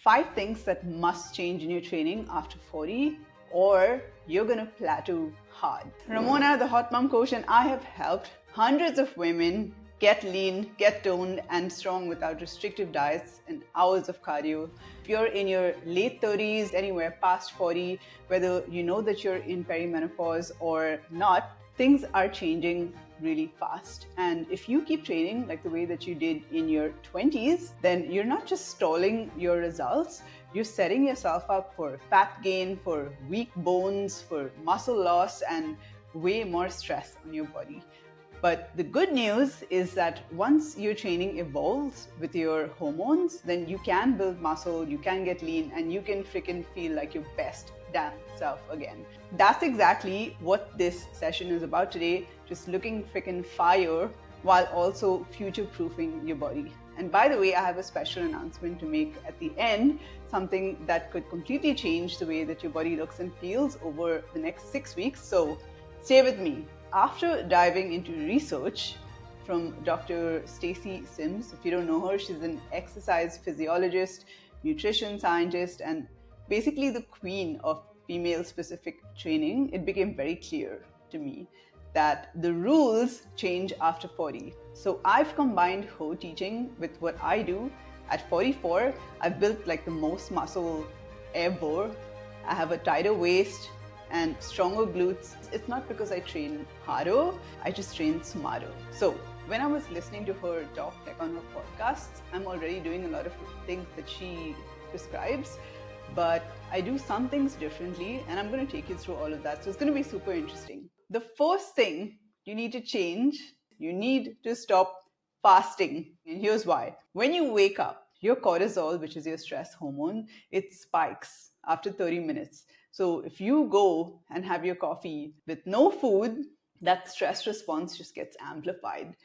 5 things that must change in your training after 40 or you're gonna plateau hard. Ramona, the Hot Mom Coach, and I have helped hundreds of women get lean, get toned, and strong without restrictive diets and hours of cardio. If you're in your late 30s, anywhere past 40, whether you know that you're in perimenopause or not, things are changing really fast. And if you keep training like the way that you did in your 20s, then you're not just stalling your results, you're setting yourself up for fat gain, for weak bones, for muscle loss, and way more stress on your body. But the good news is that once your training evolves with your hormones, then you can build muscle, you can get lean, and you can freaking feel like your best damn self again. That's exactly what this session is about today. Just looking freaking fire while also future-proofing your body. And by the way, I have a special announcement to make at the end, something that could completely change the way that your body looks and feels over the next 6 weeks. So stay with me. After diving into research from Dr. Stacy Sims, if you don't know her, she's an exercise physiologist, nutrition scientist, and basically the queen of female-specific training, it became very clear to me that the rules change after 40. So I've combined her teaching with what I do. At 44, I've built like the most muscle ever. I have a tighter waist and stronger glutes. It's not because I train harder, I just train smarter. So when I was listening to her talk like on her podcasts, I'm already doing a lot of things that she prescribes, but I do some things differently, and I'm going to take you through all of that. So it's going to be super interesting. The first thing you need to change, you need to stop fasting. And here's why. When you wake up, your cortisol, which is your stress hormone, it spikes after 30 minutes. So if you go and have your coffee with no food, that stress response just gets amplified.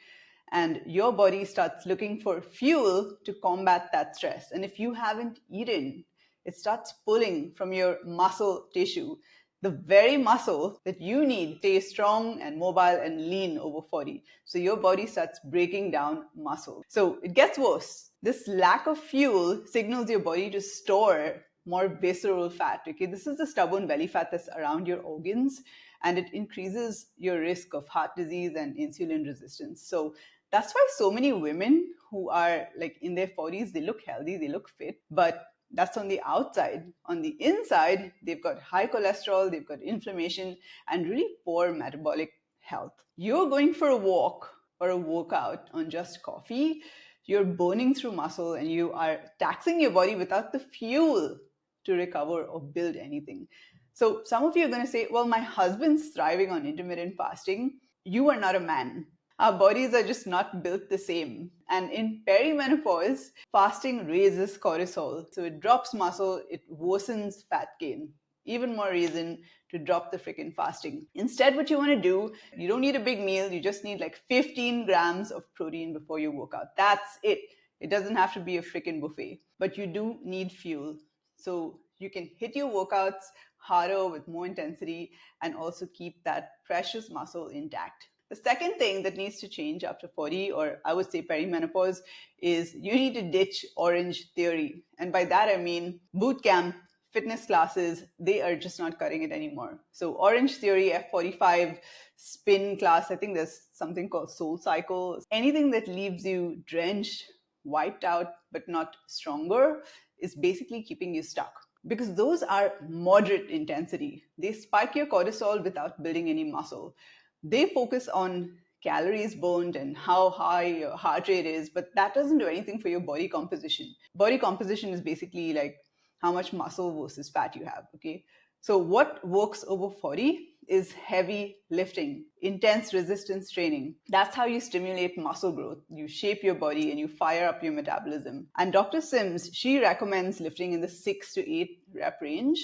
And your body starts looking for fuel to combat that stress. And if you haven't eaten, it starts pulling from your muscle tissue, the very muscle that you need to stay strong and mobile and lean over 40. So your body starts breaking down muscle. So it gets worse. This lack of fuel signals your body to store more visceral fat. Okay, this is the stubborn belly fat that's around your organs, and it increases your risk of heart disease and insulin resistance. So that's why so many women who are like in their 40s, they look healthy, they look fit, but that's on the outside. On the inside, they've got high cholesterol, they've got inflammation, and really poor metabolic health. You're going for a walk or a workout on just coffee, you're burning through muscle and you are taxing your body without the fuel to recover or build anything. So some of you are going to say, well, my husband's thriving on intermittent fasting. You are not a man. Our bodies are just not built the same. And in perimenopause, fasting raises cortisol. So it drops muscle, it worsens fat gain. Even more reason to drop the freaking fasting. Instead, what you want to do, you don't need a big meal. You just need like 15 grams of protein before your workout. That's it. It doesn't have to be a freaking buffet, but you do need fuel. So you can hit your workouts harder with more intensity and also keep that precious muscle intact. The second thing that needs to change after 40, or I would say perimenopause, is you need to ditch orange theory. And by that, I mean boot camp, fitness classes, they are just not cutting it anymore. So orange theory, F45, spin class, I think there's something called Soul Cycle. Anything that leaves you drenched, wiped out, but not stronger is basically keeping you stuck. Because those are moderate intensity. They spike your cortisol without building any muscle. They focus on calories burned and how high your heart rate is, but that doesn't do anything for your body composition. Body composition is basically like how much muscle versus fat you have, okay? So what works over 40 is heavy lifting, intense resistance training. That's how you stimulate muscle growth. You shape your body and you fire up your metabolism. And Dr. Sims, she recommends lifting in the 6 to 8 rep range.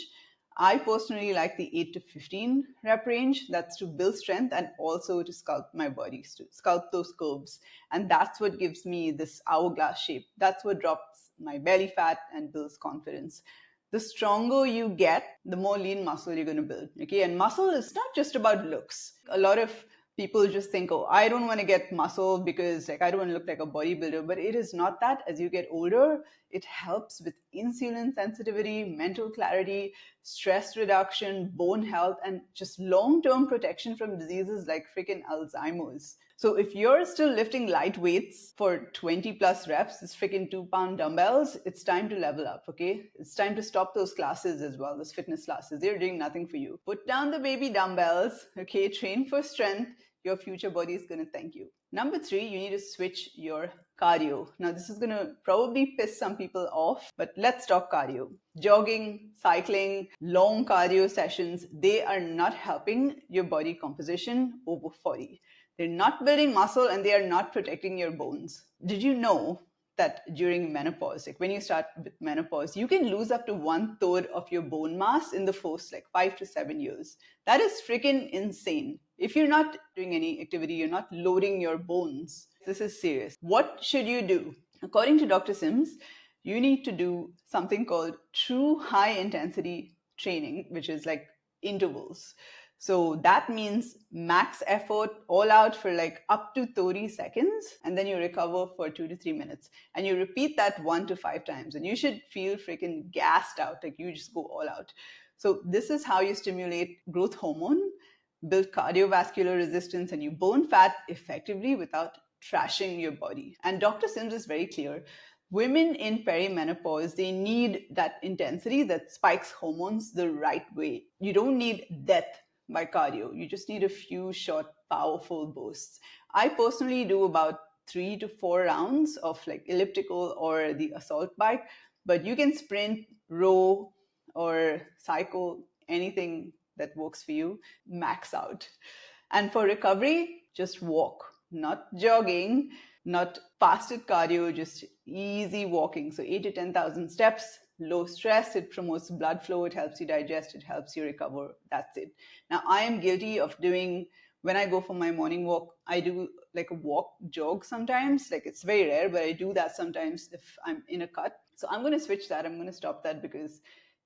I personally like the 8 to 15 rep range. That's to build strength and also to sculpt my body, to sculpt those curves. And that's what gives me this hourglass shape. That's what drops my belly fat and builds confidence. The stronger you get, the more lean muscle you're going to build. Okay, and muscle is not just about looks. A lot of People just think, oh, I don't want to get muscle because like I don't want to look like a bodybuilder. But it is not that. As you get older, it helps with insulin sensitivity, mental clarity, stress reduction, bone health, and just long-term protection from diseases like freaking Alzheimer's. So if you're still lifting light weights for 20 plus reps, this freaking 2 pound dumbbells, it's time to level up, okay? It's time to stop those classes as well, those fitness classes. They're doing nothing for you. Put down the baby dumbbells, okay? Train for strength. Your future body is going to thank you. Number 3, you need to switch your cardio. Now, this is going to probably piss some people off, but let's talk cardio. Jogging, cycling, long cardio sessions, they are not helping your body composition over 40. They're not building muscle and they are not protecting your bones. Did you know that during menopause, like when you start with menopause, you can lose up to 1/3 of your bone mass in the first like 5 to 7 years? That is freaking insane. If you're not doing any activity, you're not loading your bones. This is serious. What should you do? According to Dr. Sims, you need to do something called true high intensity training, which is like intervals. So that means max effort all out for like up to 30 seconds, and then you recover for 2 to 3 minutes. And you repeat that 1 to 5 times, and you should feel freaking gassed out, like you just go all out. So this is how you stimulate growth hormone, build cardiovascular resistance, and you burn fat effectively without trashing your body. And Dr. Sims is very clear. Women in perimenopause, they need that intensity that spikes hormones the right way. You don't need death by cardio. You just need a few short, powerful bursts. I personally do about 3 to 4 rounds of like elliptical or the assault bike, but you can sprint, row, or cycle, anything that works for you, max out. And for recovery, just walk, not jogging, not fasted cardio, just easy walking. So 8 to 10,000 steps, low stress, it promotes blood flow, it helps you digest, it helps you recover. That's it. Now, I am guilty of doing, when I go for my morning walk, I do like a walk jog sometimes. Like it's very rare, but I do that sometimes if I'm in a cut. So I'm going to switch that. I'm going to stop that because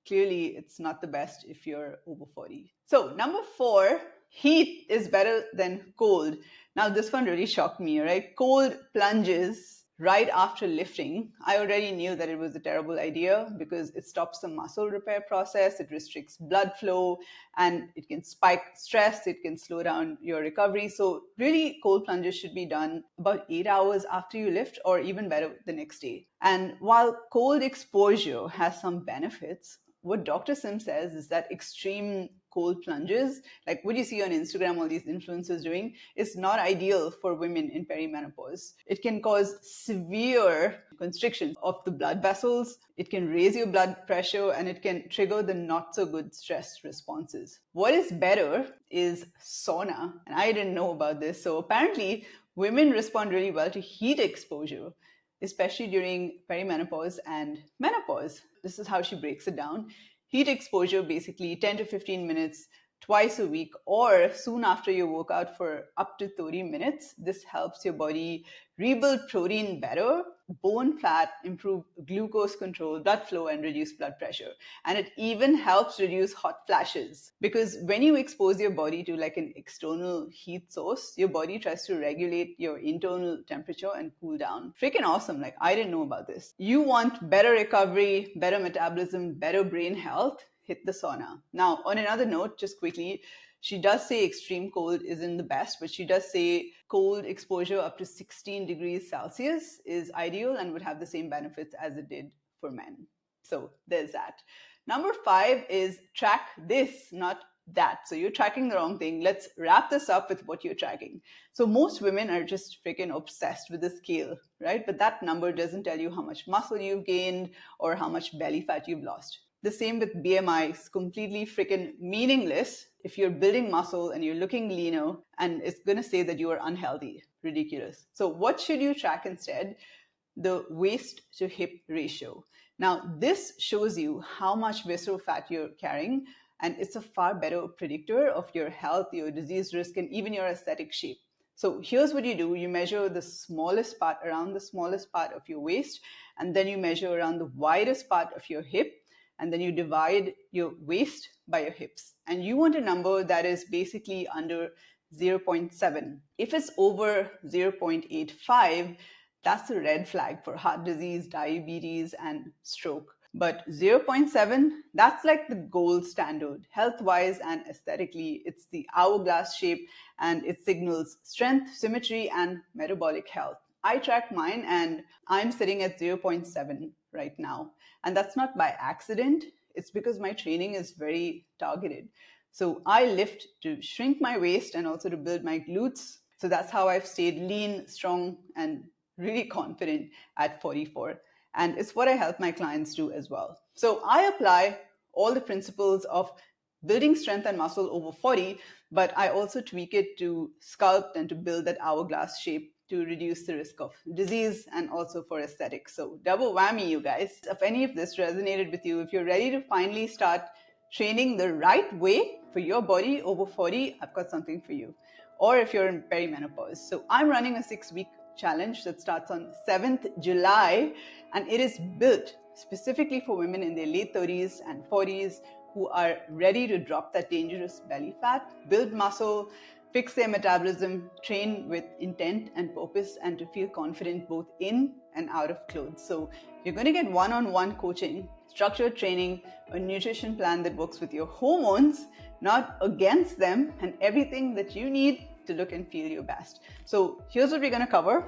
clearly it's not the best if you're over 40. So number 4, heat is better than cold. Now this one really shocked me, right? Cold plunges right after lifting. I already knew that it was a terrible idea because it stops the muscle repair process, it restricts blood flow, and it can spike stress, it can slow down your recovery. So really cold plunges should be done about 8 hours after you lift, or even better the next day. And while cold exposure has some benefits, what Dr. Sim says is that extreme cold plunges, like what you see on Instagram, all these influencers doing, is not ideal for women in perimenopause. It can cause severe constriction of the blood vessels, it can raise your blood pressure, and it can trigger the not so good stress responses. What is better is sauna, and I didn't know about this. So apparently, women respond really well to heat exposure, especially during perimenopause and menopause. This is how she breaks it down. Heat exposure, basically 10 to 15 minutes twice a week or soon after your workout for up to 30 minutes. This helps your body rebuild protein better, burn fat, improve glucose control, blood flow, and reduce blood pressure. And it even helps reduce hot flashes, because when you expose your body to like an external heat source, your body tries to regulate your internal temperature and cool down. Freaking awesome. Like, I didn't know about this. You want better recovery, better metabolism, better brain health, hit the sauna. Now, on another note, just quickly, she does say extreme cold isn't the best, but she does say cold exposure up to 16 degrees Celsius is ideal and would have the same benefits as it did for men. So there's that. Number 5 is track this, not that. So you're tracking the wrong thing. Let's wrap this up with what you're tracking. So most women are just freaking obsessed with the scale, right? But that number doesn't tell you how much muscle you've gained or how much belly fat you've lost. The same with BMI, it's completely freaking meaningless if you're building muscle and you're looking leaner, and it's going to say that you are unhealthy. Ridiculous. So what should you track instead? The waist to hip ratio. Now, this shows you how much visceral fat you're carrying, and it's a far better predictor of your health, your disease risk, and even your aesthetic shape. So here's what you do. You measure the smallest part around the smallest part of your waist, and then you measure around the widest part of your hip, and then you divide your waist by your hips. And you want a number that is basically under 0.7. If it's over 0.85, that's a red flag for heart disease, diabetes, and stroke. But 0.7, that's like the gold standard. Health-wise and aesthetically, it's the hourglass shape and it signals strength, symmetry, and metabolic health. I track mine and I'm sitting at 0.7 right now. And that's not by accident. It's because my training is very targeted. So I lift to shrink my waist and also to build my glutes. So that's how I've stayed lean, strong, and really confident at 44. And it's what I help my clients do as well. So I apply all the principles of building strength and muscle over 40, but I also tweak it to sculpt and to build that hourglass shape to reduce the risk of disease and also for aesthetics. So double whammy, you guys. If any of this resonated with you, if you're ready to finally start training the right way for your body over 40, I've got something for you. Or if you're in perimenopause. So I'm running a 6-week challenge that starts on 7th July, and it is built specifically for women in their late 30s and 40s who are ready to drop that dangerous belly fat, build muscle, fix their metabolism, train with intent and purpose, and to feel confident both in and out of clothes. So you're going to get one-on-one coaching, structured training, a nutrition plan that works with your hormones, not against them, and everything that you need to look and feel your best. So here's what we're going to cover: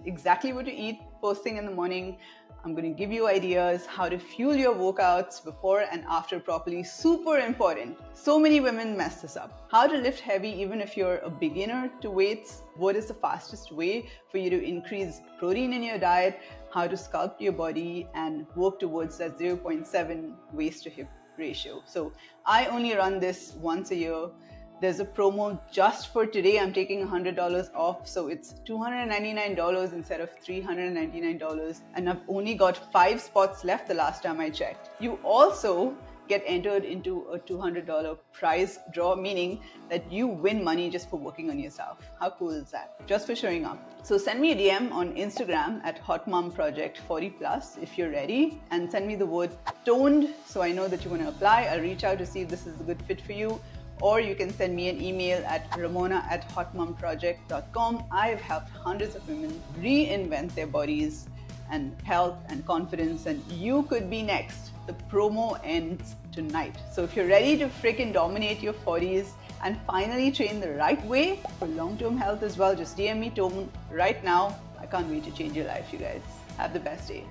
exactly what to eat first thing in the morning. I'm going to give you ideas how to fuel your workouts before and after properly. Super important. So many women mess this up. How to lift heavy even if you're a beginner to weights. What is the fastest way for you to increase protein in your diet? How to sculpt your body and work towards that 0.7 waist to hip ratio. So I only run this once a year. There's a promo just for today. I'm taking $100 off, so it's $299 instead of $399. And I've only got 5 spots left the last time I checked. You also get entered into a $200 prize draw, meaning that you win money just for working on yourself. How cool is that? Just for showing up. So send me a DM on Instagram at HotMomProject40+ if you're ready, and send me the word toned so I know that you want to apply. I'll reach out to see if this is a good fit for you. Or you can send me an email at ramona@hotmomproject.com. I've helped hundreds of women reinvent their bodies and health and confidence, and you could be next. The promo ends tonight. So if you're ready to freaking dominate your 40s and finally train the right way for long-term health as well, just DM me Tom right now. I can't wait to change your life, you guys. Have the best day.